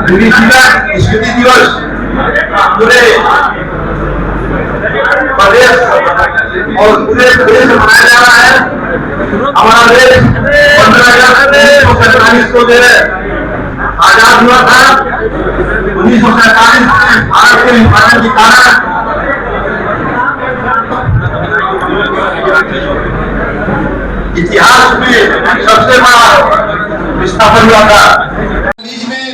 विभीषिका स्मृति दिवस पूरे प्रदेश और पूरे देश में मनाया जा रहा है। हमारा देश 15 अगस्त 1947 को आजाद हुआ था। 1947 भारत के विभाजन के कारण इतिहास में सबसे बड़ा विस्थापन हुआ था। बीच में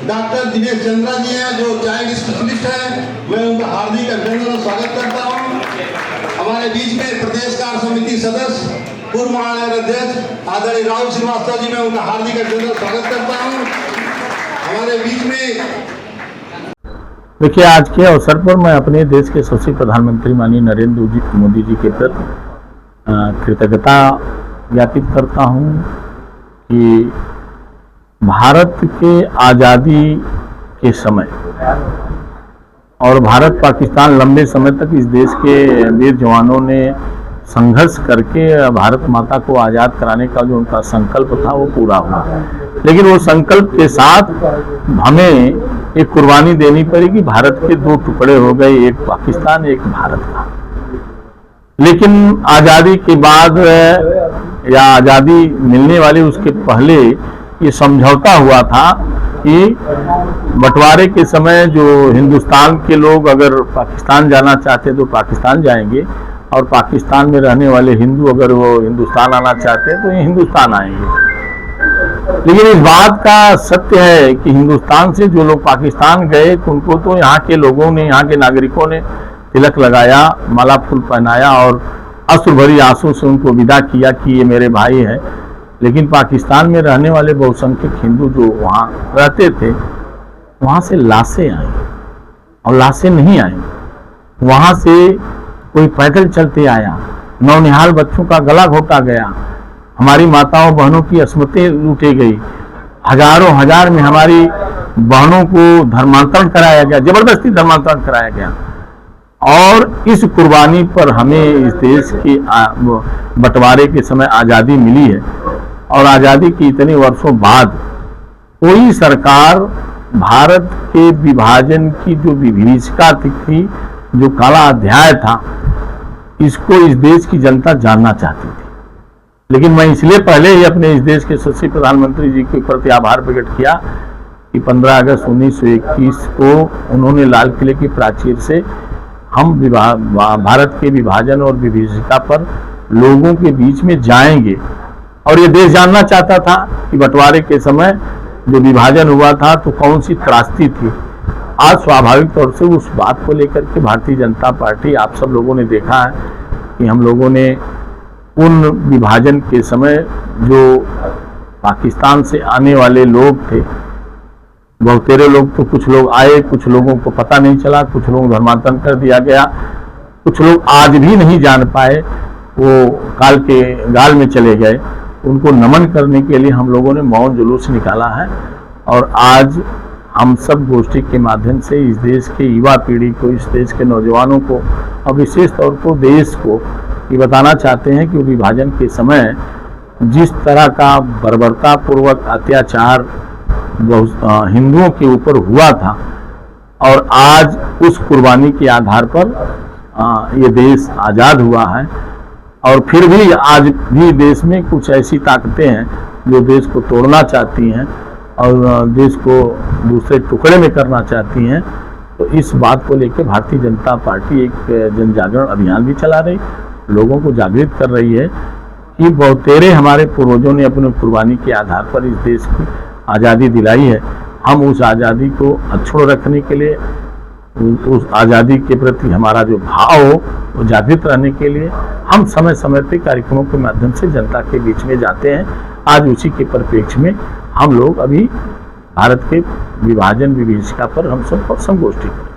डॉक्टर दिनेश चंद्रा जी हैं जो चाइल्ड स्पेशलिस्ट हैं, मैं उनका हार्दिक अभिनंदन और स्वागत करता हूं। हमारे बीच में प्रदेश कार्य समिति सदस्य पूर्व महानगर अध्यक्ष आदरणीय राहुल श्रीवास्तव जी, मैं उनका हार्दिक अभिनंदन और स्वागत करता हूं। हमारे बीच में देखिए, आज के अवसर पर मैं अपने देश के यशस्वी प्रधानमंत्री माननीय नरेंद्र मोदी जी के प्रति कृतज्ञता ज्ञापित करता हूं कि भारत के आज़ादी के समय और भारत पाकिस्तान लंबे समय तक इस देश के वीर जवानों ने संघर्ष करके भारत माता को आज़ाद कराने का जो उनका संकल्प था वो पूरा हुआ। लेकिन वो संकल्प के साथ हमें एक कुर्बानी देनी पड़ेगी। भारत के दो टुकड़े हो गए, एक पाकिस्तान एक भारत का। लेकिन आज़ादी के बाद या आज़ादी मिलने वाले उसके पहले ये समझौता हुआ था कि बंटवारे के समय जो हिंदुस्तान के लोग अगर पाकिस्तान जाना चाहते तो पाकिस्तान जाएंगे और पाकिस्तान में रहने वाले हिंदू अगर वो हिंदुस्तान आना चाहते हैं तो ये हिंदुस्तान आएंगे। लेकिन इस बात का सत्य है कि हिंदुस्तान से जो लोग पाकिस्तान गए उनको तो यहाँ के लोगों ने, यहाँ के नागरिकों ने तिलक लगाया, माला फूल पहनाया और अश्रु भरी आंसू से उनको विदा किया कि ये मेरे भाई हैं। लेकिन पाकिस्तान में रहने वाले बहुसंख्यक हिंदू जो वहाँ रहते थे, वहाँ से लाशें आई और लाशें नहीं आई। वहाँ से कोई पैदल चलते आया, नौनिहाल बच्चों का गला घोटा गया, हमारी माताओं बहनों की अस्मतें लूटी गई, हजारों हजार में हमारी बहनों को धर्मांतरण कराया गया, जबरदस्ती धर्मांतरण कराया गया। और इस कुर्बानी पर हमें इस देश के बंटवारे के समय आज़ादी मिली है। और आज़ादी के इतने वर्षों बाद कोई सरकार भारत के विभाजन की जो विभीषिका थी, जो काला अध्याय था, इसको इस देश की जनता जानना चाहती थी। लेकिन मैं इसलिए पहले ही अपने इस देश के यशस्वी प्रधानमंत्री जी के प्रति आभार प्रकट किया कि 15 अगस्त 1921 को उन्होंने लाल किले की प्राचीर से हम भारत के विभाजन और विभीषिका पर लोगों के बीच में जाएंगे। और ये देश जानना चाहता था कि बंटवारे के समय जो विभाजन हुआ था तो कौन सी त्रासदी थी। आज स्वाभाविक तौर से उस बात को लेकर के भारतीय जनता पार्टी, आप सब लोगों ने देखा है कि हम लोगों ने उन विभाजन के समय जो पाकिस्तान से आने वाले लोग थे, बहुतेरे लोग तो, कुछ लोग आए, कुछ लोगों को पता नहीं चला, कुछ लोग धर्मांतरण कर दिया गया, कुछ लोग आज भी नहीं जान पाए, वो काल के गाल में चले गए। उनको नमन करने के लिए हम लोगों ने मौन जुलूस निकाला है। और आज हम सब गोष्ठी के माध्यम से इस देश के युवा पीढ़ी को, इस देश के नौजवानों को और विशेष तौर पर देश को ये बताना चाहते हैं कि विभाजन के समय जिस तरह का बर्बरतापूर्वक अत्याचार हिंदुओं के ऊपर हुआ था और आज उस कुर्बानी के आधार पर ये देश आज़ाद हुआ है। और फिर भी आज भी देश में कुछ ऐसी ताकतें हैं जो देश को तोड़ना चाहती हैं और देश को दूसरे टुकड़े में करना चाहती हैं। तो इस बात को लेकर भारतीय जनता पार्टी एक जन जागरण अभियान भी चला रही, लोगों को जागृत कर रही है कि बहुतेरे हमारे पूर्वजों ने अपनी कुर्बानी के आधार पर इस देश की आज़ादी दिलाई है। हम उस आज़ादी को अक्षुण्ण रखने के लिए, उस आज़ादी के प्रति हमारा जो भाव हो वो जागृत रहने के लिए हम समय समय पर कार्यक्रमों के माध्यम से जनता के बीच में जाते हैं। आज उसी के परिप्रेक्ष्य में हम लोग अभी भारत के विभाजन विभीषिका पर हम सब संगोष्ठी करें।